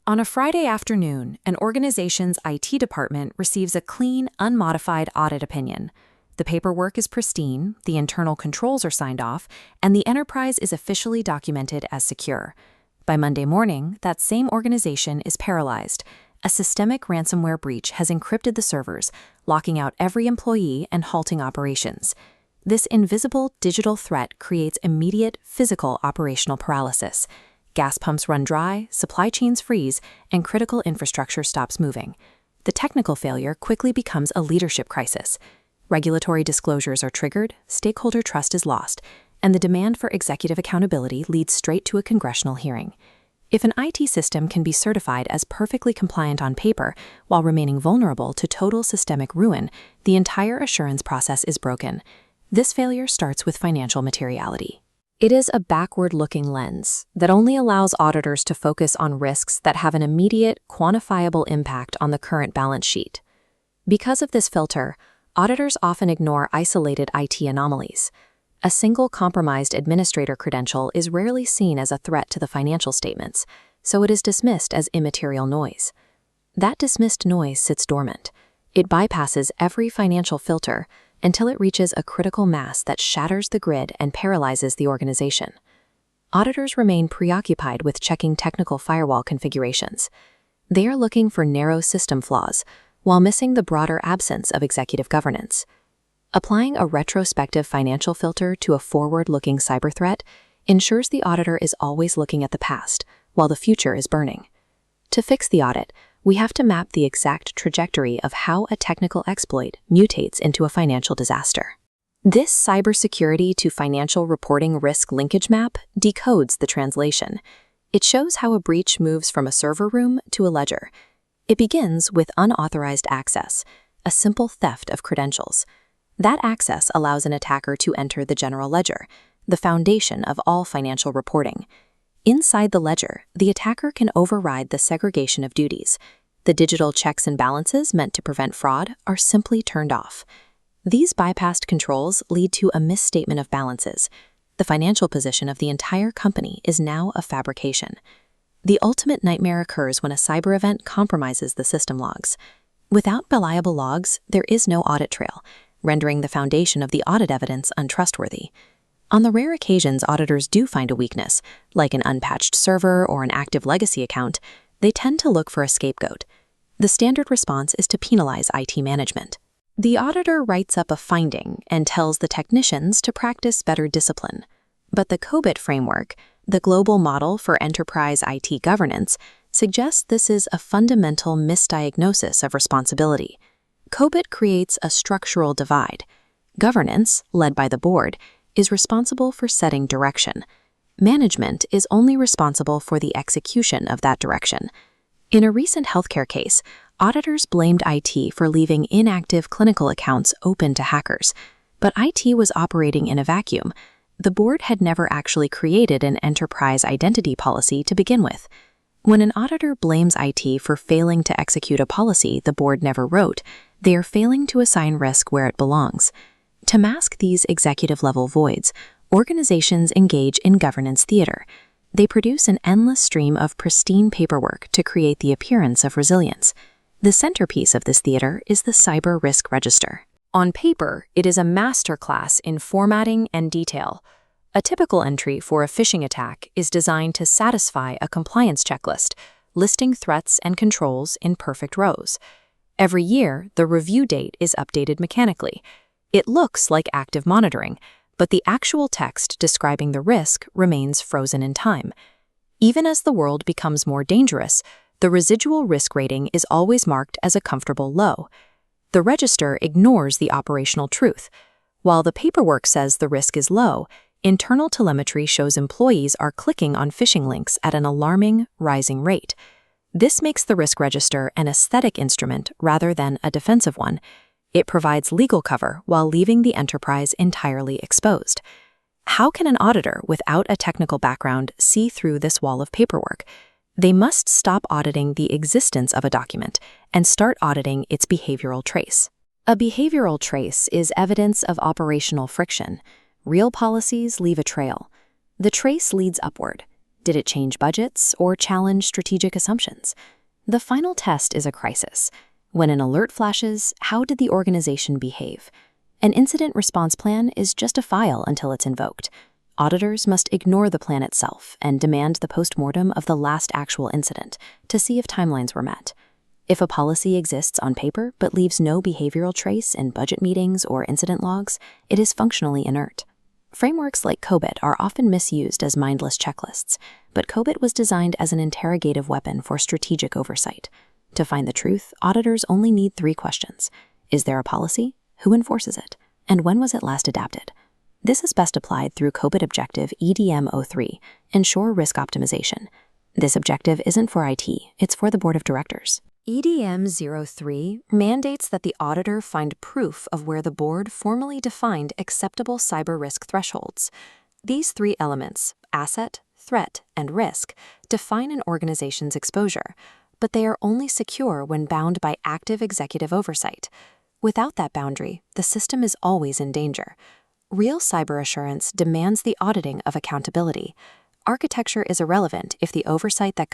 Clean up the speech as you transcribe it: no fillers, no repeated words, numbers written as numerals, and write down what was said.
On a Friday afternoon, an organization's IT department receives a clean, unmodified audit opinion. The paperwork is pristine, the internal controls are signed off, and the enterprise is officially documented as secure. By Monday morning, that same organization is paralyzed. A systemic ransomware breach has encrypted the servers, locking out every employee and halting operations. This invisible digital threat creates immediate physical operational paralysis. Gas pumps run dry, supply chains freeze, and critical infrastructure stops moving. The technical failure quickly becomes a leadership crisis. Regulatory disclosures are triggered, stakeholder trust is lost, and the demand for executive accountability leads straight to a congressional hearing. If an IT system can be certified as perfectly compliant on paper while remaining vulnerable to total systemic ruin, the entire assurance process is broken. This failure starts with financial materiality. It is a backward-looking lens that only allows auditors to focus on risks that have an immediate, quantifiable impact on the current balance sheet. Because of this filter, auditors often ignore isolated IT anomalies. A single compromised administrator credential is rarely seen as a threat to the financial statements, so it is dismissed as immaterial noise. That dismissed noise sits dormant. It bypasses every financial filter until it reaches a critical mass that shatters the grid and paralyzes the organization. Auditors remain preoccupied with checking technical firewall configurations. They are looking for narrow system flaws, while missing the broader absence of executive governance. Applying a retrospective financial filter to a forward-looking cyber threat ensures the auditor is always looking at the past, while the future is burning. To fix the audit, we have to map the exact trajectory of how a technical exploit mutates into a financial disaster. This cybersecurity to financial reporting risk linkage map decodes the translation. It shows how a breach moves from a server room to a ledger. It begins with unauthorized access, a simple theft of credentials. That access allows an attacker to enter the general ledger, the foundation of all financial reporting. Inside the ledger, the attacker can override the segregation of duties. The digital checks and balances meant to prevent fraud are simply turned off. These bypassed controls lead to a misstatement of balances. The financial position of the entire company is now a fabrication. The ultimate nightmare occurs when a cyber event compromises the system logs. Without reliable logs, there is no audit trail, rendering the foundation of the audit evidence untrustworthy. On the rare occasions auditors do find a weakness, like an unpatched server or an active legacy account, they tend to look for a scapegoat. The standard response is to penalize IT management. The auditor writes up a finding and tells the technicians to practice better discipline. But the COBIT framework, the global model for enterprise IT governance, suggests this is a fundamental misdiagnosis of responsibility. COBIT creates a structural divide. Governance, led by the board, is responsible for setting direction. Management is only responsible for the execution of that direction. In a recent healthcare case, auditors blamed IT for leaving inactive clinical accounts open to hackers. But IT was operating in a vacuum. The board had never actually created an enterprise identity policy to begin with. When an auditor blames IT for failing to execute a policy the board never wrote, they are failing to assign risk where it belongs. To mask these executive-level voids, organizations engage in governance theater. They produce an endless stream of pristine paperwork to create the appearance of resilience. The centerpiece of this theater is the Cyber Risk Register. On paper, it is a masterclass in formatting and detail. A typical entry for a phishing attack is designed to satisfy a compliance checklist, listing threats and controls in perfect rows. Every year, the review date is updated mechanically. It looks like active monitoring, but the actual text describing the risk remains frozen in time. Even as the world becomes more dangerous, the residual risk rating is always marked as a comfortable low. The register ignores the operational truth. While the paperwork says the risk is low, internal telemetry shows employees are clicking on phishing links at an alarming, rising rate. This makes the risk register an aesthetic instrument rather than a defensive one. It provides legal cover while leaving the enterprise entirely exposed. How can an auditor without a technical background see through this wall of paperwork? They must stop auditing the existence of a document and start auditing its behavioral trace. A behavioral trace is evidence of operational friction. Real policies leave a trail. The trace leads upward. Did it change budgets or challenge strategic assumptions? The final test is a crisis. When an alert flashes, how did the organization behave? An incident response plan is just a file until it's invoked. Auditors must ignore the plan itself and demand the postmortem of the last actual incident to see if timelines were met. If a policy exists on paper but leaves no behavioral trace in budget meetings or incident logs, it is functionally inert. Frameworks like COBIT are often misused as mindless checklists, but COBIT was designed as an interrogative weapon for strategic oversight. To find the truth, auditors only need 3 questions. Is there a policy? Who enforces it? And when was it last adapted? This is best applied through COBIT Objective EDM03, Ensure Risk Optimization. This objective isn't for IT, it's for the Board of Directors. EDM03 mandates that the auditor find proof of where the board formally defined acceptable cyber risk thresholds. These 3 elements, asset, threat, and risk, define an organization's exposure, but they are only secure when bound by active executive oversight. Without that boundary, the system is always in danger. Real cyber assurance demands the auditing of accountability. Architecture is irrelevant if the oversight that